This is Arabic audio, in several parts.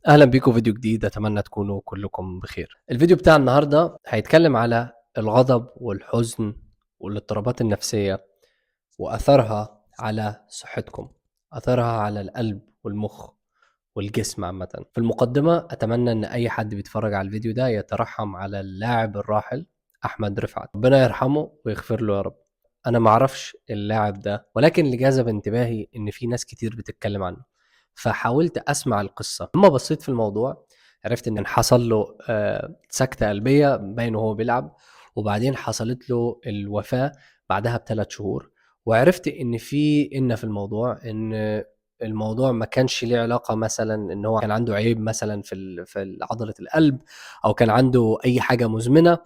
اهلا بيكم فيديو جديد. اتمنى تكونوا كلكم بخير. الفيديو بتاع النهارده هيتكلم على الغضب والحزن والاضطرابات النفسية واثرها على صحتكم، اثرها على القلب والمخ والجسم عامة. في المقدمة اتمنى ان اي حد بيتفرج على الفيديو ده يترحم على اللاعب الراحل احمد رفعت، ربنا يرحمه ويغفر له يا رب. انا معرفش اللاعب ده، ولكن اللي جذب انتباهي ان في ناس كتير بتتكلم عنه، فحاولت اسمع القصة. لما بصيت في الموضوع عرفت ان حصل له سكتة قلبية باين وهو بيلعب، وبعدين حصلت له الوفاة بعدها ب3 شهور. وعرفت ان في الموضوع ان الموضوع ما كانش ليه علاقة مثلا ان هو كان عنده عيب مثلا في عضلة القلب، او كان عنده اي حاجة مزمنة.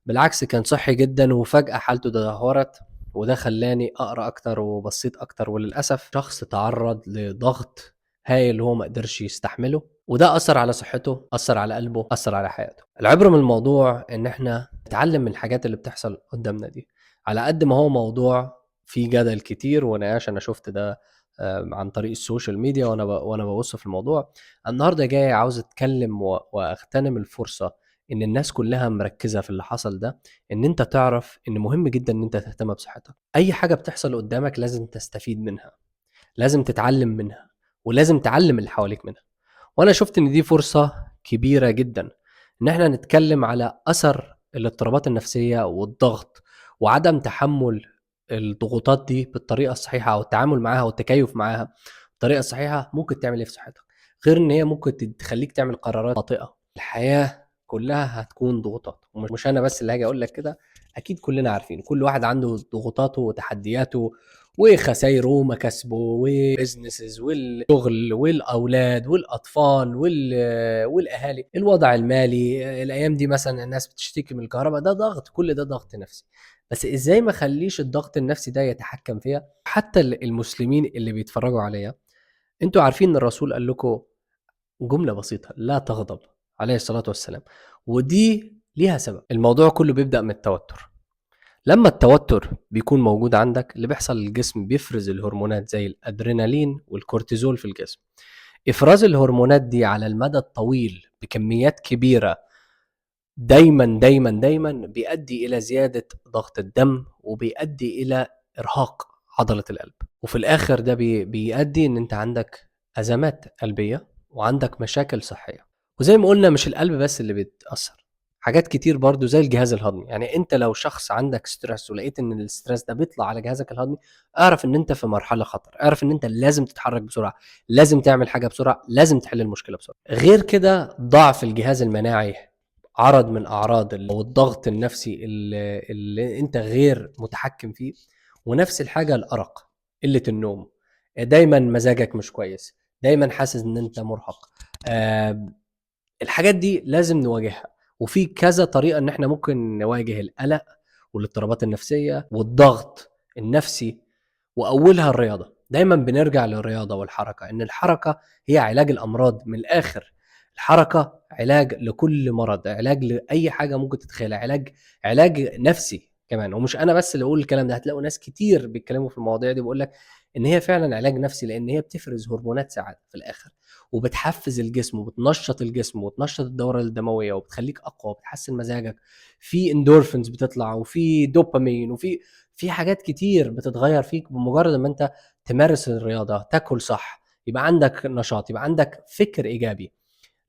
بالعكس كان صحي جدا، وفجأة حالته تدهورت. وده خلاني اقرا اكتر وبصيت اكتر، وللاسف شخص تعرض لضغط هايل هو ما قدرش يستحمله، وده اثر على صحته، اثر على قلبه، اثر على حياته. العبره من الموضوع ان احنا نتعلم من الحاجات اللي بتحصل قدامنا دي. على قد ما هو موضوع فيه جدل كتير ونقاش، انا شفت ده عن طريق السوشيال ميديا وانا ببص في الموضوع. النهارده جاي عاوز اتكلم واغتنم الفرصه ان الناس كلها مركزه في اللي حصل ده، ان انت تعرف ان مهم جدا ان انت تهتم بصحتك. اي حاجه بتحصل قدامك لازم تستفيد منها، لازم تتعلم منها، ولازم تعلم اللي حواليك منها. وانا شفت ان دي فرصه كبيره جدا ان احنا نتكلم على اثر الاضطرابات النفسيه والضغط، وعدم تحمل الضغوطات دي بالطريقه الصحيحه، او التعامل معاها والتكيف معاها بالطريقه الصحيحه. ممكن تعمل ايه في صحتك، غير ان هي ممكن تخليك تعمل قرارات خاطئه. الحياه كلها هتكون ضغوطات، ومش انا بس اللي هاجي اقول لك كده. اكيد كلنا عارفين كل واحد عنده ضغوطاته وتحدياته وخسايره ومكاسبه وبزنسز والشغل والاولاد والاطفال والاهالي، الوضع المالي الايام دي. مثلا الناس بتشتكي من الكهرباء، ده ضغط، كل ده ضغط نفسي. بس ازاي ما اخليش الضغط النفسي ده يتحكم فيا؟ حتى المسلمين اللي بيتفرجوا عليا، انتوا عارفين ان الرسول قال لكم جملة بسيطة: لا تغضب، عليه الصلاة والسلام. ودي ليها سبب. الموضوع كله بيبدأ من التوتر. لما التوتر بيكون موجود عندك، اللي بيحصل الجسم بيفرز الهرمونات زي الادرينالين والكورتيزول في الجسم. افراز الهرمونات دي على المدى الطويل بكميات كبيرة دايما دايما دايما بيؤدي الى زيادة ضغط الدم، وبيؤدي الى ارهاق عضلة القلب. وفي الاخر ده بيؤدي ان انت عندك ازمات قلبية وعندك مشاكل صحية. وزي ما قلنا مش القلب بس اللي بيتأثر، حاجات كتير برضو زي الجهاز الهضمي. يعني انت لو شخص عندك ستريس ولقيت ان الستريس ده بيطلع على جهازك الهضمي، اعرف ان انت في مرحلة خطر، اعرف ان انت لازم تتحرك بسرعة، لازم تعمل حاجة بسرعة، لازم تحل المشكلة بسرعة. غير كده ضعف الجهاز المناعي عرض من اعراض والضغط النفسي اللي انت غير متحكم فيه. ونفس الحاجة الارق، قلة النوم، دايما مزاجك مش كويس، دايما حاسس ان انت مرهق. آه، الحاجات دي لازم نواجهها. وفي كذا طريقة ان احنا ممكن نواجه القلق والاضطرابات النفسية والضغط النفسي، واولها الرياضة. دايما بنرجع للرياضة والحركة، ان الحركة هي علاج الامراض. من الاخر الحركة علاج لكل مرض، علاج لأي حاجة ممكن تتخيلها، علاج نفسي كمان. ومش انا بس اللي اقول الكلام ده، هتلاقوا ناس كتير بيتكلموا في المواضيع دي بيقول لك ان هي فعلا علاج نفسي، لان هي بتفرز هرمونات سعادة في الاخر، وبتحفز الجسم وبتنشط الجسم وتنشط الدورة الدموية وبتخليك أقوى وبتحسن مزاجك. في اندورفينز بتطلع، وفي دوبامين، وفي حاجات كتير بتتغير فيك بمجرد ما انت تمارس الرياضة، تاكل صح، يبقى عندك نشاط، يبقى عندك فكر إيجابي.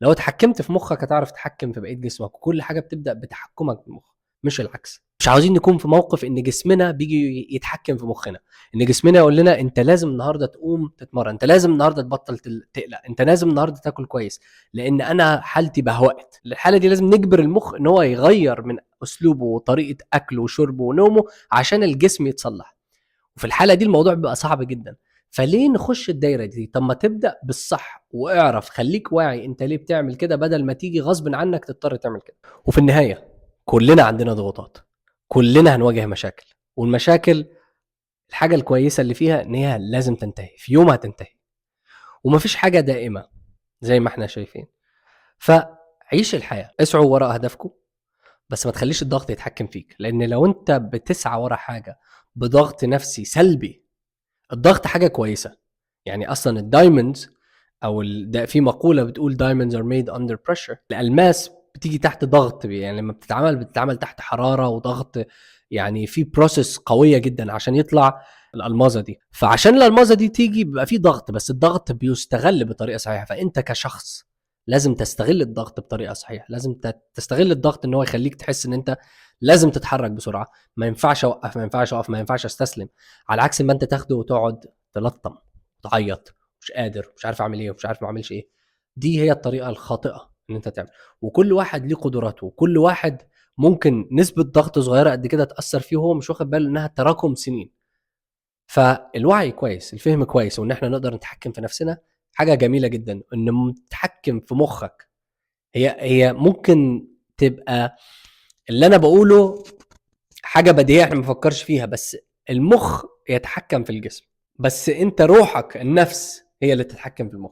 لو اتحكمت في مخك هتعرف تتحكم في بقية جسمك، وكل حاجة بتبدأ بتحكمك بالمخ مش العكس. مش عاوزين نكون في موقف ان جسمنا بيجي يتحكم في مخنا، ان جسمنا يقول لنا انت لازم النهارده تقوم تتمرن، انت لازم النهارده تبطل تقلق، انت لازم النهارده تاكل كويس، لان انا حالتي بهوأت. الحاله دي لازم نجبر المخ ان هو يغير من اسلوبه وطريقه اكله وشربه ونومه عشان الجسم يتصلح. وفي الحاله دي الموضوع بيبقى صعب جدا. فليه نخش الدايره دي؟ طب ما تبدا بالصح، واعرف خليك واعي انت ليه بتعمل كده، بدل ما تيجي غصب عنك تضطر تعمل كده. وفي النهايه كلنا عندنا ضغوطات، كلنا هنواجه مشاكل، والمشاكل الحاجه الكويسه اللي فيها ان هي لازم تنتهي، في يوم هتنتهي، ومفيش حاجه دائمه زي ما احنا شايفين. فعيش الحياه، اسعوا وراء اهدافكم، بس ما تخليش الضغط يتحكم فيك. لان لو انت بتسعى ورا حاجه بضغط نفسي سلبي، الضغط حاجه كويسه. يعني اصلا الدايموندز او ده في مقوله بتقول diamonds are made under pressure. الالماس بتيجي تحت ضغط، يعني لما بتتعمل تحت حراره وضغط، يعني في بروسيس قويه جدا عشان يطلع الالمازه دي. فعشان الالمازه دي تيجي بيبقى في ضغط، بس الضغط بيستغل بطريقه صحيحه. فانت كشخص لازم تستغل الضغط بطريقه صحيحه، لازم تستغل الضغط ان هو يخليك تحس ان انت لازم تتحرك بسرعه، ما ينفعش اوقف، ما ينفعش اقف، ما ينفعش استسلم، على عكس ما انت تاخده وتقعد تلطم تعيط مش قادر، مش عارف اعمل ايه ومش عارف ما اعملش ايه. دي هي الطريقه الخاطئه ان انت تعمل. وكل واحد ليه قدراته، وكل واحد ممكن نسبه ضغط صغيره قد كده تاثر فيه وهو مش واخد باله انها تراكم سنين. فالوعي كويس، الفهم كويس، وان احنا نقدر نتحكم في نفسنا حاجه جميله جدا. ان تتحكم في مخك هي ممكن تبقى اللي انا بقوله حاجه بديهيه احنا ما بنفكرش فيها، بس المخ يتحكم في الجسم، بس انت روحك النفس هي اللي تتحكم في المخ.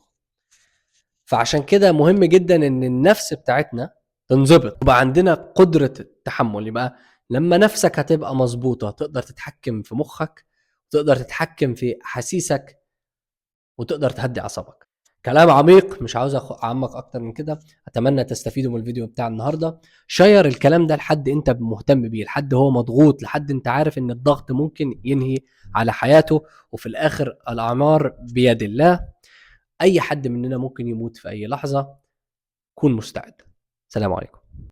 فعشان كده مهم جدا ان النفس بتاعتنا تنضبط، يبقى عندنا قدرة التحمل. يبقى لما نفسك هتبقى مظبوطة تقدر تتحكم في مخك، تقدر تتحكم في احاسيسك، وتقدر تهدي اعصابك. كلام عميق، مش عاوز اعمق اكتر من كده. اتمنى تستفيدوا من الفيديو بتاع النهارده. شير الكلام ده لحد انت مهتم بيه، لحد هو مضغوط، لحد انت عارف ان الضغط ممكن ينهي على حياته، وفي الاخر الاعمار بيد الله. اي حد مننا ممكن يموت في اي لحظة، كون مستعد. سلام عليكم.